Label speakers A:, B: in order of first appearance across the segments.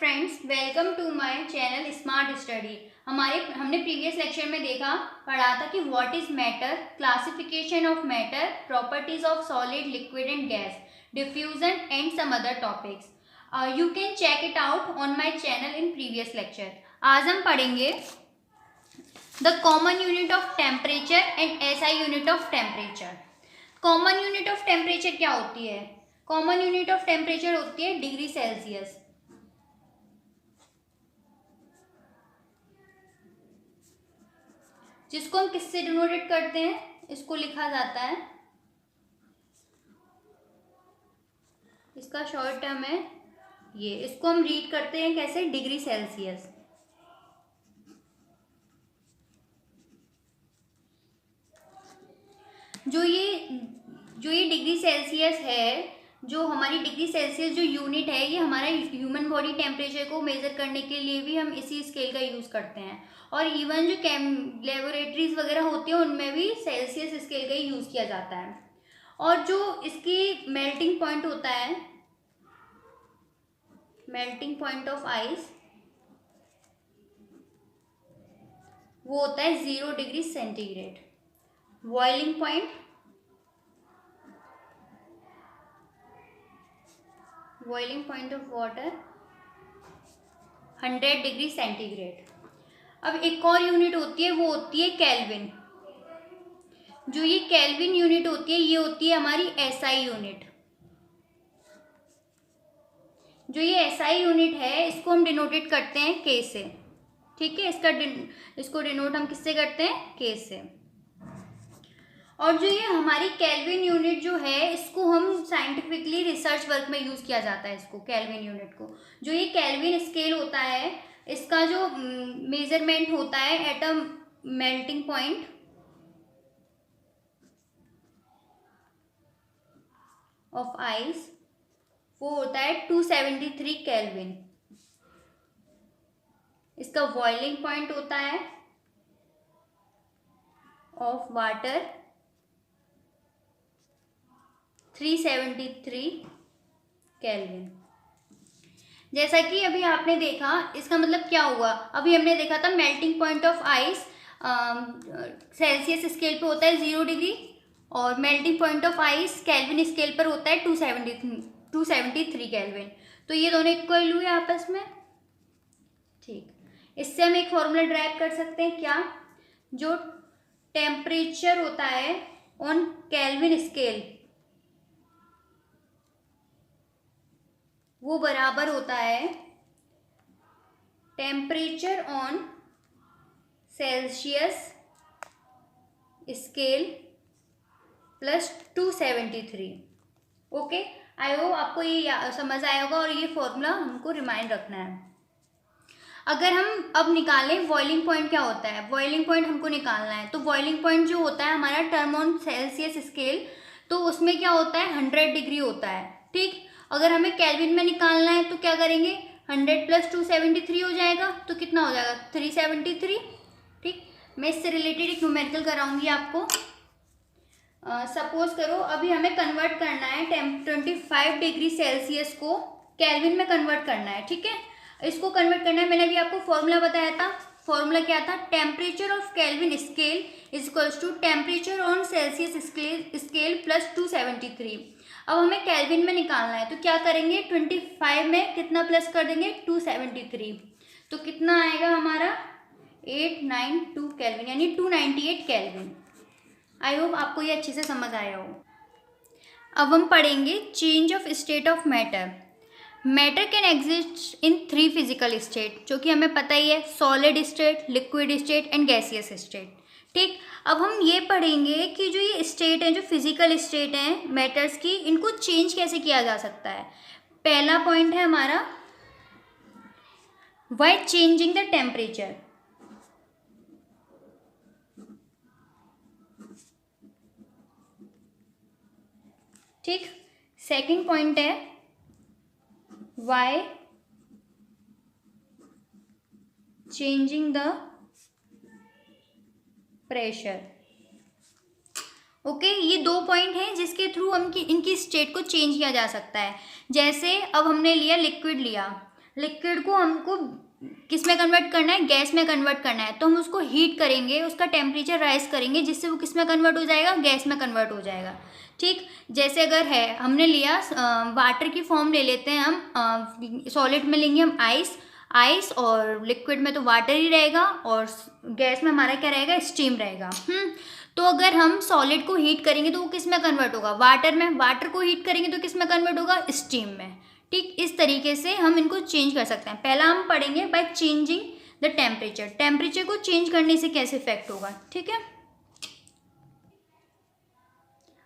A: Friends, welcome to my channel smart study. हमने previous lecture में पढ़ा था कि what is matter, classification of matter, properties of solid, liquid and gas, diffusion and some other topics. You can check it out on my channel in previous lecture. आज हम पढ़ेंगे the common unit of temperature and SI unit of temperature. Common unit of temperature क्या होती है? Common unit of temperature होती है degree Celsius. जिसको हम किससे डिनोटेड करते हैं? इसको लिखा जाता है, इसका शॉर्ट टर्म है ये। इसको हम रीड करते हैं कैसे? Degree Celsius. जो ये डिग्री सेल्सियस है, जो हमारी डिग्री सेल्सियस जो यूनिट है, ये हमारा ह्यूमन बॉडी टेम्परेचर को मेजर करने के लिए भी हम इसी स्केल का यूज़ करते हैं। और इवन जो लेबोरेटरीज वगैरह होती हैं उनमें भी सेल्सियस स्केल का ही यूज़ किया जाता है। और जो इसकी मेल्टिंग पॉइंट होता है, मेल्टिंग पॉइंट ऑफ आइस, वो होता है 0 degree centigrade. Boiling point of water 100 degree centigrade. अब एक और यूनिट होती है, वो होती है केल्विन। जो ये केल्विन यूनिट होती है, ये होती है हमारी एसआई यूनिट। जो ये एसआई यूनिट है, इसको हम डिनोटेड करते हैं के से। ठीक है, इसको डिनोट हम किससे करते हैं? के से। और जो ये हमारी केल्विन यूनिट जो है, इसको हम साइंटिफिकली रिसर्च वर्क में यूज़ किया जाता है। इसको केल्विन यूनिट को, जो ये केल्विन स्केल होता है, इसका जो मेजरमेंट होता है at a melting point of ice, वो होता है 273 केल्विन। इसका बॉइलिंग पॉइंट होता है ऑफ वाटर 373 केल्विन। जैसा कि अभी आपने देखा, इसका मतलब क्या हुआ? अभी हमने देखा था melting point of ice Celsius scale पे होता है 0 डिग्री, और melting point of ice kelvin scale पर होता है 273 केल्विन। तो ये दोनों इक्वल हुए आपस में। ठीक, इससे हम एक फॉर्मूला ड्राइव कर सकते हैं। क्या? जो टेम्परेचर होता है ऑन केल्विन स्केल, वो बराबर होता है temperature on Celsius scale plus 273। Okay, I hope आपको ये समझ आया होगा, और ये फॉर्मूला हमको रिमाइंड रखना है। अगर हम अब निकालें बॉइलिंग पॉइंट क्या होता है, बॉइलिंग पॉइंट हमको निकालना है। तो बॉइलिंग पॉइंट जो होता है हमारा टर्म ऑन सेल्सियस स्केल, तो उसमें क्या होता है? 100 डिग्री होता है। ठीक, अगर हमें केल्विन में निकालना है तो क्या करेंगे? 100 प्लस 273 हो जाएगा, तो कितना हो जाएगा? 373। ठीक, मैं इससे रिलेटेड एक न्यूमेरिकल कराऊंगी आपको। सपोज करो अभी हमें कन्वर्ट करना है 25 डिग्री सेल्सियस को केल्विन में कन्वर्ट करना है। ठीक है, इसको कन्वर्ट करना है। मैंने अभी आपको फॉर्मूला बताया था। फॉर्मूला क्या था? Temperature of Kelvin scale is equals to temperature on Celsius scale plus 273। अब हमें केल्विन में निकालना है, तो क्या करेंगे? 25 में कितना प्लस कर देंगे? 273। तो कितना आएगा हमारा? 892 केल्विन, यानी 298 केल्विन। आई होप आपको ये अच्छे से समझ आया हो। अब हम पढ़ेंगे change of state of matter. Matter can exist in 3 physical state, जो कि हमें पता ही है, solid state, liquid state and gaseous state. ठीक, अब हम ये पढ़ेंगे कि जो ये स्टेट है, जो फिजिकल स्टेट हैं मैटर्स की, इनको चेंज कैसे किया जा सकता है। पहला पॉइंट है हमारा बाय चेंजिंग द टेम्परेचर। ठीक, सेकंड पॉइंट है by changing the pressure. Okay, ये 2 पॉइंट हैं जिसके थ्रू हम इनकी स्टेट को चेंज किया जा सकता है। जैसे अब हमने लिया लिक्विड लिया, लिक्विड को हमको किस में कन्वर्ट करना है, गैस में कन्वर्ट करना है। तो हम उसको हीट करेंगे, उसका टेम्परेचर राइज करेंगे, जिससे वो किस में कन्वर्ट हो जाएगा, गैस में कन्वर्ट हो जाएगा। ठीक, जैसे अगर है हमने लिया वाटर की फॉर्म ले लेते हैं हम, सॉलिड में लेंगे हम आइस और लिक्विड में तो वाटर ही रहेगा, और गैस में हमारा क्या रहेगा, स्टीम रहेगा। तो अगर हम सॉलिड को हीट करेंगे तो वो किस में कन्वर्ट होगा, वाटर में। वाटर को हीट करेंगे तो किस में कन्वर्ट होगा, स्टीम में। ठीक, इस तरीके से हम इनको चेंज कर सकते हैं। पहला हम पढ़ेंगे by changing the temperature, temperature को चेंज करने से कैसे इफेक्ट होगा। ठीक है,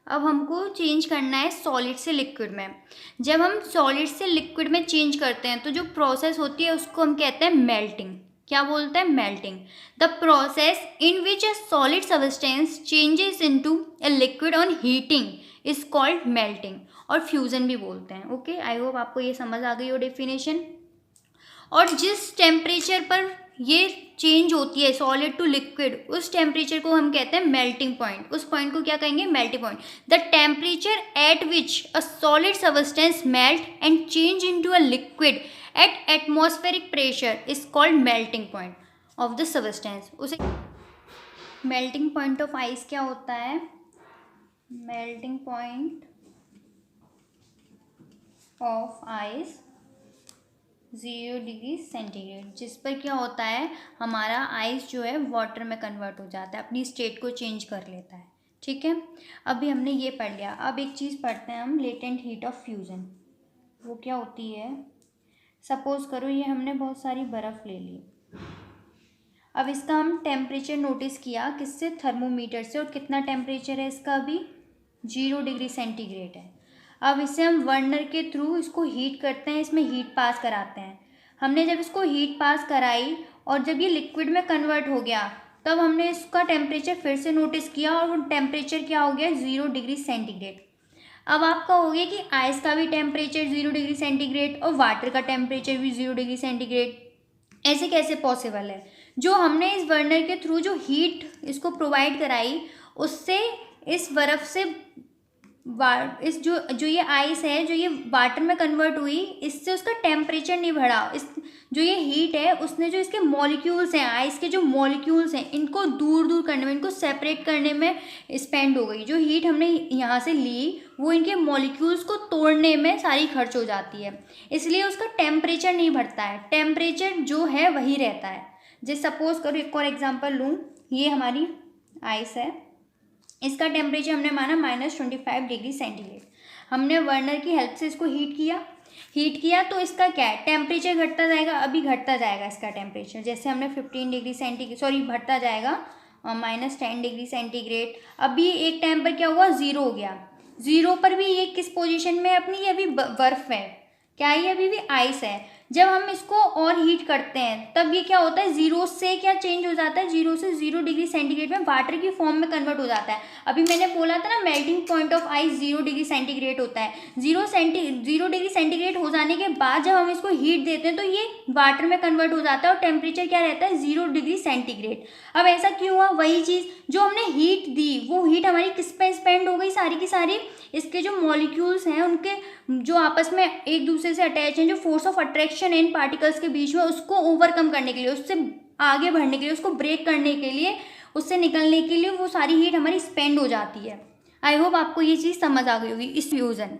A: अब हमको चेंज करना है सॉलिड से लिक्विड में। जब हम सॉलिड से लिक्विड में चेंज करते हैं तो जो प्रोसेस होती है उसको हम कहते हैं मेल्टिंग। क्या बोलते हैं, melting. The process in which a solid substance changes into a liquid on heating is called melting, और फ्यूजन भी बोलते हैं। ओके, आई होप आपको ये समझ आ गई हो डेफिनेशन। और जिस टेम्परेचर पर ये चेंज होती है सॉलिड टू लिक्विड, उस टेम्परेचर को हम कहते हैं मेल्टिंग पॉइंट। उस पॉइंट को क्या कहेंगे, melting point. The temperature at which a solid substance melt and change into a liquid at atmospheric pressure is called melting point of the substance. उसे मेल्टिंग पॉइंट ऑफ आइस क्या होता है, melting point of ice 0 degree centigrade, जिस पर क्या होता है, हमारा आइस जो है वाटर में कन्वर्ट हो जाता है, अपनी स्टेट को चेंज कर लेता है। ठीक है, अभी हमने ये पढ़ लिया। अब एक चीज़ पढ़ते हैं हम, लेटेंट हीट ऑफ फ्यूज़न। वो क्या होती है, सपोज करो ये हमने बहुत सारी बर्फ़ ले ली। अब इसका हम टेम्परेचर नोटिस किया किससे, थर्मोमीटर से, और कितना टेम्परेचर है इसका अभी, 0 डिग्री सेंटीग्रेड है। अब इसे हम बर्नर के थ्रू इसको हीट करते हैं, इसमें हीट पास कराते हैं। हमने जब इसको हीट पास कराई और जब ये लिक्विड में कन्वर्ट हो गया, तब हमने इसका टेम्परेचर फिर से नोटिस किया, और वो टेम्परेचर क्या हो गया, 0 डिग्री सेंटीग्रेड। अब आप कहोगे कि आइस का भी टेम्परेचर 0 डिग्री सेंटीग्रेड और वाटर का टेम्परेचर भी 0 डिग्री सेंटीग्रेड, ऐसे कैसे पॉसिबल है। जो हमने इस बर्नर के थ्रू जो हीट इसको प्रोवाइड कराई, उससे इस बर्फ़ से इस जो ये आइस है, जो ये वाटर में कन्वर्ट हुई, इससे उसका टेम्परेचर नहीं बढ़ा। इस जो ये हीट है उसने जो इसके मॉलिक्यूल्स हैं, आइस के जो मॉलिक्यूल्स हैं, इनको दूर दूर करने में, इनको सेपरेट करने में स्पेंड हो गई। जो हीट हमने यहाँ से ली वो इनके मॉलिक्यूल्स को तोड़ने में सारी खर्च हो जाती है, इसलिए उसका टेम्परेचर नहीं बढ़ता है, टेम्परेचर जो है वही रहता है। जैसे सपोज करो एक और एग्जांपल लूँ, ये हमारी आइस है, इसका टेम्परेचर हमने माना -25 डिग्री सेंटीग्रेड। हमने बर्नर की हेल्प से इसको हीट किया तो इसका क्या है, टेम्परेचर घटता जाएगा, अभी घटता जाएगा इसका टेम्परेचर। जैसे हमने 15 डिग्री सेंटीग्रेड, सॉरी बढ़ता जाएगा, -10 डिग्री सेंटीग्रेड। अभी एक टाइम पर क्या हुआ, 0 हो गया। 0 पर भी ये किस पोजीशन में है अपनी, ये अभी बर्फ़ है, क्या ये अभी भी आइस है। जब हम इसको और हीट करते हैं तब ये क्या होता है, 0 से क्या चेंज हो जाता है, 0 से 0 डिग्री सेंटीग्रेड में वाटर की फॉर्म में कन्वर्ट हो जाता है। अभी मैंने बोला था ना, melting point of ice 0 degree centigrade होता है। 0 डिग्री सेंटीग्रेड हो जाने के बाद जब हम इसको हीट देते हैं तो ये वाटर में कन्वर्ट हो जाता है, और टेम्परेचर क्या रहता है, 0 डिग्री सेंटीग्रेड। अब ऐसा क्यों हुआ, वही चीज़ जो हमने हीट दी, वो हीट हमारी किस पे स्पेंड हो गई, सारी की सारी इसके जो मॉलिक्यूल्स हैं उनके जो आपस में एक दूसरे से अटैच हैं, जो फोर्स ऑफ अट्रैक्शन है इन पार्टिकल्स के बीच में, उसको ओवरकम करने के लिए, उससे आगे बढ़ने के लिए, उसको ब्रेक करने के लिए, उससे निकलने के लिए वो सारी हीट हमारी स्पेंड हो जाती है। आई होप आपको ये चीज़ समझ आ गई होगी, इस फ्यूजन।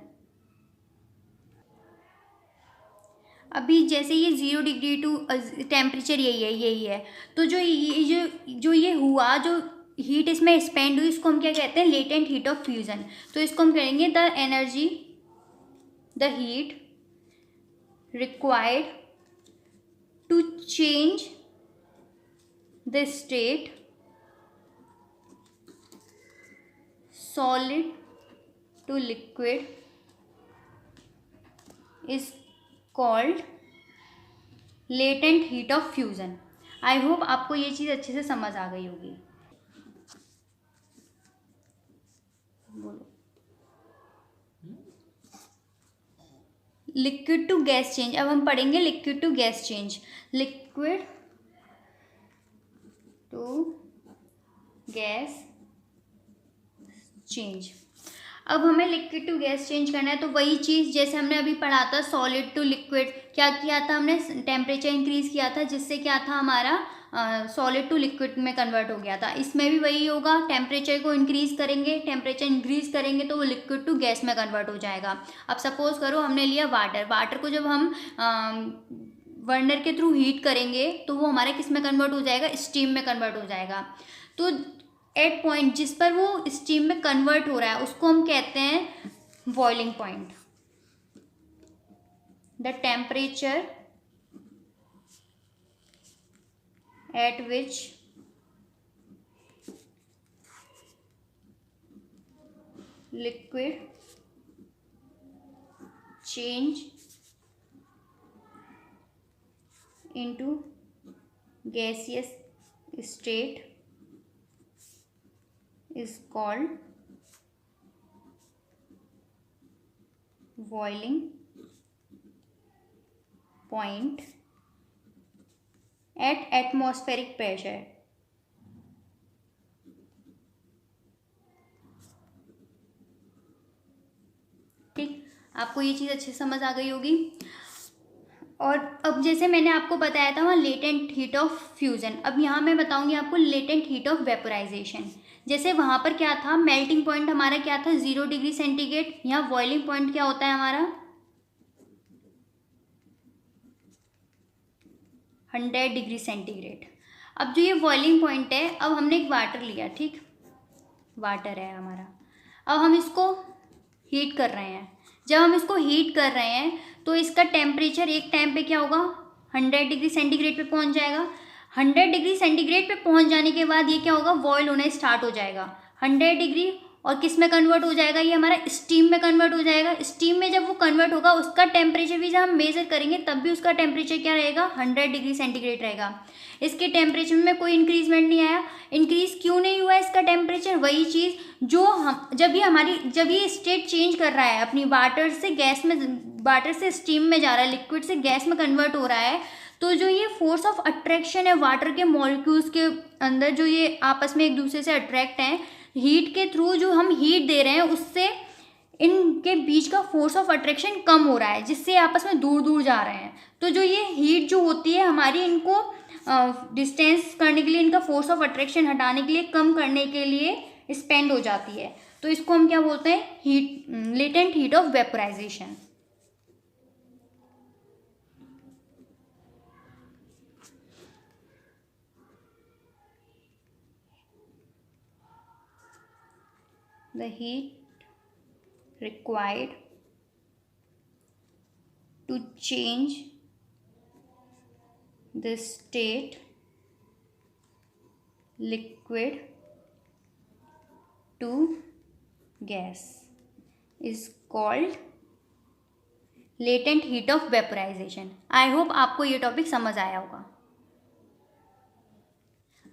A: अभी जैसे ये 0 डिग्री टू टेम्परेचर यही है, तो जो ये हुआ, जो हीट इसमें स्पेंड हुई, इसको हम क्या कहते हैं, लेटेंट हीट ऑफ फ्यूजन। तो इसको हम कहेंगे the energy, the heat required to change the state solid to liquid is called latent heat of fusion. I hope आपको ये चीज़ अच्छे से समझ आ गई होगी। बोलो, लिक्विड टू गैस चेंज। अब हम पढ़ेंगे liquid to gas change. Liquid to gas change. अब हमें लिक्विड टू गैस चेंज करना है, तो वही चीज़ जैसे हमने अभी पढ़ा था सॉलिड टू लिक्विड, क्या किया था हमने, टेम्परेचर इंक्रीज़ किया था जिससे क्या था हमारा सॉलिड टू लिक्विड में कन्वर्ट हो गया था। इसमें भी वही होगा, टेम्परेचर को इंक्रीज़ करेंगे, टेम्परेचर इंक्रीज़ करेंगे तो वो लिक्विड टू गैस में कन्वर्ट हो जाएगा। अब सपोज़ करो हमने लिया वाटर, वाटर को जब हम बर्नर के थ्रू हीट करेंगे तो वो हमारे किस में कन्वर्ट हो जाएगा, स्टीम में कन्वर्ट हो जाएगा। तो एट पॉइंट जिस पर वो स्टीम में कन्वर्ट हो रहा है उसको हम कहते हैं boiling point. The temperature at which liquid change into gaseous state is called boiling point at atmospheric pressure। ठीक, आपको ये चीज़ अच्छे से समझ आ गई होगी। और अब जैसे मैंने आपको बताया था वहाँ लेटेंट हीट ऑफ फ्यूज़न, अब यहाँ मैं बताऊँगी आपको लेटेंट हीट ऑफ वेपोराइजेशन। जैसे वहाँ पर क्या था, मेल्टिंग पॉइंट हमारा क्या था 0 डिग्री सेंटीग्रेड, यहाँ बॉइलिंग पॉइंट क्या होता है हमारा 100 डिग्री सेंटीग्रेड। अब जो ये बॉइलिंग पॉइंट है, अब हमने एक वाटर लिया, ठीक, वाटर है हमारा, अब हम इसको हीट कर रहे हैं। जब हम इसको हीट कर रहे हैं तो इसका टेम्परेचर एक टाइम पे क्या होगा 100 डिग्री सेंटीग्रेड पे पहुंच जाएगा। 100 डिग्री सेंटीग्रेड पे पहुंच जाने के बाद ये क्या होगा, बॉयल होना स्टार्ट हो जाएगा 100 डिग्री, और किस में कन्वर्ट हो जाएगा, ये हमारा स्टीम में कन्वर्ट हो जाएगा। स्टीम में जब वो कन्वर्ट होगा उसका टेम्परेचर भी जब हम मेजर करेंगे तब भी उसका टेम्परेचर क्या रहेगा 100 डिग्री सेंटीग्रेड रहेगा। इसके टेम्परेचर में कोई इंक्रीजमेंट नहीं आया। इंक्रीज क्यों नहीं हुआ इसका टेम्परेचर, वही चीज़ जो हम जब ये स्टेट चेंज कर रहा है अपनी वाटर से गैस में, वाटर से स्टीम में जा रहा है, लिक्विड से गैस में कन्वर्ट हो रहा है, तो जो ये फोर्स ऑफ अट्रैक्शन है वाटर के मॉलिक्यूल्स के अंदर, जो ये आपस में एक दूसरे से अट्रैक्ट हैं हीट के थ्रू, जो हम हीट दे रहे हैं उससे इनके बीच का फोर्स ऑफ अट्रैक्शन कम हो रहा है जिससे आपस में दूर दूर जा रहे हैं। तो जो ये हीट जो होती है हमारी, इनको डिस्टेंस करने के लिए, इनका फोर्स ऑफ अट्रैक्शन हटाने के लिए, कम करने के लिए स्पेंड हो जाती है। तो इसको हम क्या बोलते हैं, heat, latent heat of vaporisation. The heat required to change the state liquid to gas is called latent heat of vaporization। I hope आपको ये टॉपिक समझ आया होगा।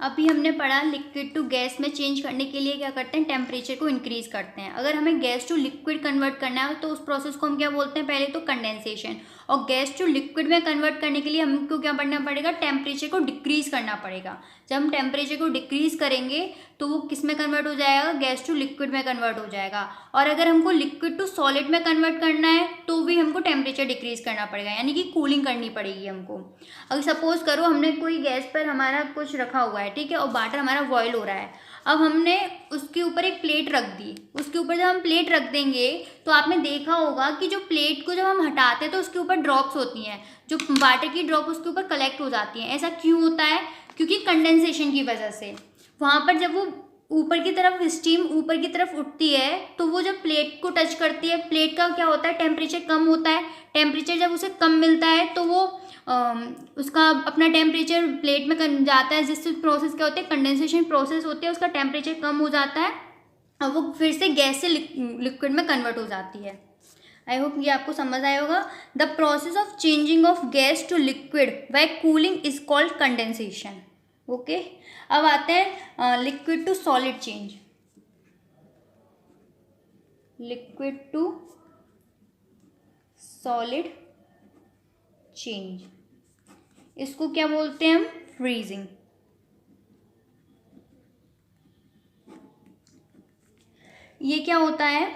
A: अभी हमने पढ़ा लिक्विड टू गैस में चेंज करने के लिए क्या करते हैं, टेम्परेचर को इंक्रीज करते हैं। अगर हमें गैस टू लिक्विड कन्वर्ट करना है तो उस प्रोसेस को हम क्या बोलते हैं, पहले तो कंडेंसेशन। और गैस टू लिक्विड में कन्वर्ट करने के लिए हमको क्या करना पड़ेगा, टेम्परेचर को डिक्रीज करना पड़ेगा। जब हम टेम्परेचर को डिक्रीज करेंगे तो वो किस में कन्वर्ट हो जाएगा, गैस टू लिक्विड में कन्वर्ट हो जाएगा। और अगर हमको लिक्विड टू सॉलिड में कन्वर्ट करना है तो भी हमको टेम्परेचर डिक्रीज करना पड़ेगा, यानी कि कूलिंग करनी पड़ेगी हमको। अगर सपोज करो हमने कोई गैस पर हमारा कुछ रखा हुआ है, ठीक है, और वाटर हमारा बॉयल हो रहा है, अब हमने उसके ऊपर एक प्लेट रख दी। उसके ऊपर जब हम प्लेट रख देंगे तो आपने देखा होगा कि जो प्लेट को जब हम हटाते हैं तो उसके ऊपर ड्रॉप्स होती हैं, जो वाटर की ड्रॉप उसके ऊपर कलेक्ट हो जाती हैं। ऐसा क्यों होता है, क्योंकि कंडेंसेशन की वजह से। वहाँ पर जब वो ऊपर की तरफ स्टीम ऊपर की तरफ उठती है तो वो जब प्लेट को टच करती है, प्लेट का क्या होता है, टेम्परेचर कम होता है। टेम्परेचर जब उसे कम मिलता है तो वो उसका अपना टेम्परेचर प्लेट में जाता है, जिससे प्रोसेस क्या होता है, कंडेंसेशन प्रोसेस होती है, उसका टेम्परेचर कम हो जाता है और वो फिर से गैस से लिक्विड में कन्वर्ट हो जाती है। आई होप ये आपको समझ आया होगा। The process of changing of gas to liquid by cooling is called condensation. Okay, अब आते हैं liquid to solid change. Liquid to solid change, इसको क्या बोलते हैं हम, फ्रीजिंग। ये क्या होता है,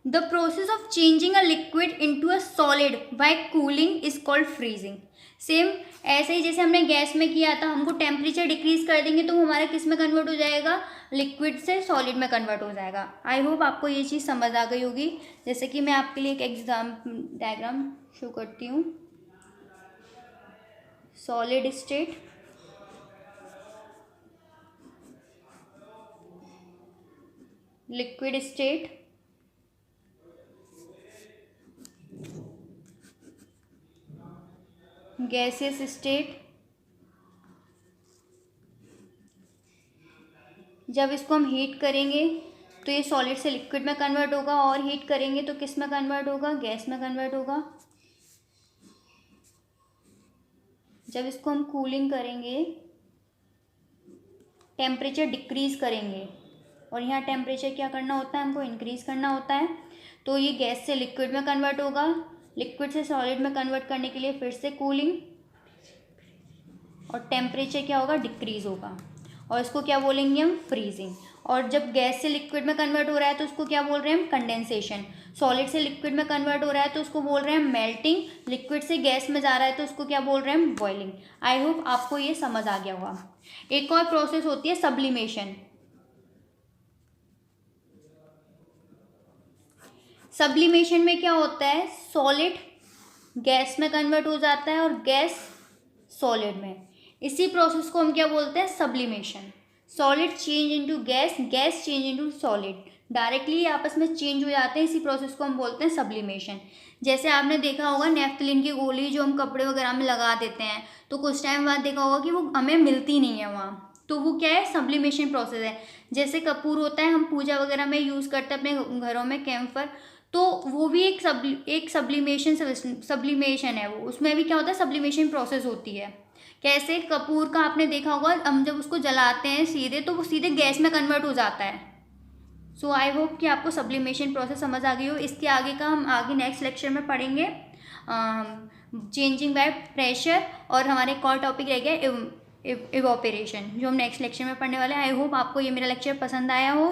A: the process of changing a liquid into a solid bye cooling is called freezing. Same ऐसे ही जैसे हमने गैस में किया था, हमको टेम्परेचर डिक्रीज कर देंगे तो हमारा किस में कन्वर्ट हो जाएगा, लिक्विड से सॉलिड में कन्वर्ट हो जाएगा। आई होप आपको ये चीज़ समझ आ गई होगी। जैसे कि मैं आपके लिए एक एग्जाम डायग्राम शो करती हूँ। Solid state, liquid state, gaseous state. जब इसको हम हीट करेंगे तो ये सॉलिड से लिक्विड में कन्वर्ट होगा, और हीट करेंगे तो किस में कन्वर्ट होगा, गैस में कन्वर्ट होगा। जब इसको हम कूलिंग करेंगे, टेम्परेचर डिक्रीज करेंगे, और यहाँ टेम्परेचर क्या करना होता है, हमको इंक्रीज करना होता है, तो ये गैस से लिक्विड में कन्वर्ट होगा। लिक्विड से सॉलिड में कन्वर्ट करने के लिए फिर से कूलिंग, और टेम्परेचर क्या होगा, डिक्रीज होगा, और इसको क्या बोलेंगे हम, फ्रीजिंग। और जब गैस से लिक्विड में कन्वर्ट हो रहा है तो उसको क्या बोल रहे हैं हम, कंडेंसेशन। सॉलिड से लिक्विड में कन्वर्ट हो रहा है तो उसको बोल रहे हैं मेल्टिंग। लिक्विड से गैस में जा रहा है तो उसको क्या बोल रहे हैं हम, बॉइलिंग। आई होप आपको ये समझ आ गया होगा। एक और प्रोसेस होती है सब्लिमेशन। सब्लिमेशन में क्या होता है, सॉलिड गैस में कन्वर्ट हो जाता है और गैस सॉलिड में। इसी प्रोसेस को हम क्या बोलते हैं, sublimation. Solid change into gas, gas change into solid, directly आपस में चेंज हो जाते हैं। इसी प्रोसेस को हम बोलते हैं सब्लिमेशन। जैसे आपने देखा होगा नेफ्थलीन की गोली जो हम कपड़े वगैरह में लगा देते हैं, तो कुछ टाइम बाद देखा होगा कि वो हमें मिलती नहीं है वहाँ, तो वो क्या है, सब्लिमेशन प्रोसेस है। जैसे कपूर होता है, हम पूजा वगैरह में यूज़ करते हैं अपने घरों में, कैम्फर, तो वो भी एक सब्लिमेशन है। वो उसमें भी क्या होता है, सब्लिमेशन प्रोसेस होती है। कैसे, कपूर का आपने देखा होगा, हम जब उसको जलाते हैं सीधे तो वो सीधे गैस में कन्वर्ट हो जाता है। सो आई होप कि आपको सब्लिमेशन प्रोसेस समझ आ गई हो। इसके आगे का हम आगे नेक्स्ट लेक्चर में पढ़ेंगे चेंजिंग बाय प्रेशर, और हमारे एक और टॉपिक रह गया इवोपरेशन, जो हम नेक्स्ट लेक्चर में पढ़ने वाले हैं। आई होप आपको ये मेरा लेक्चर पसंद आया हो।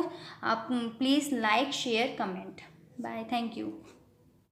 A: आप please like, share, comment. Bye, thank you.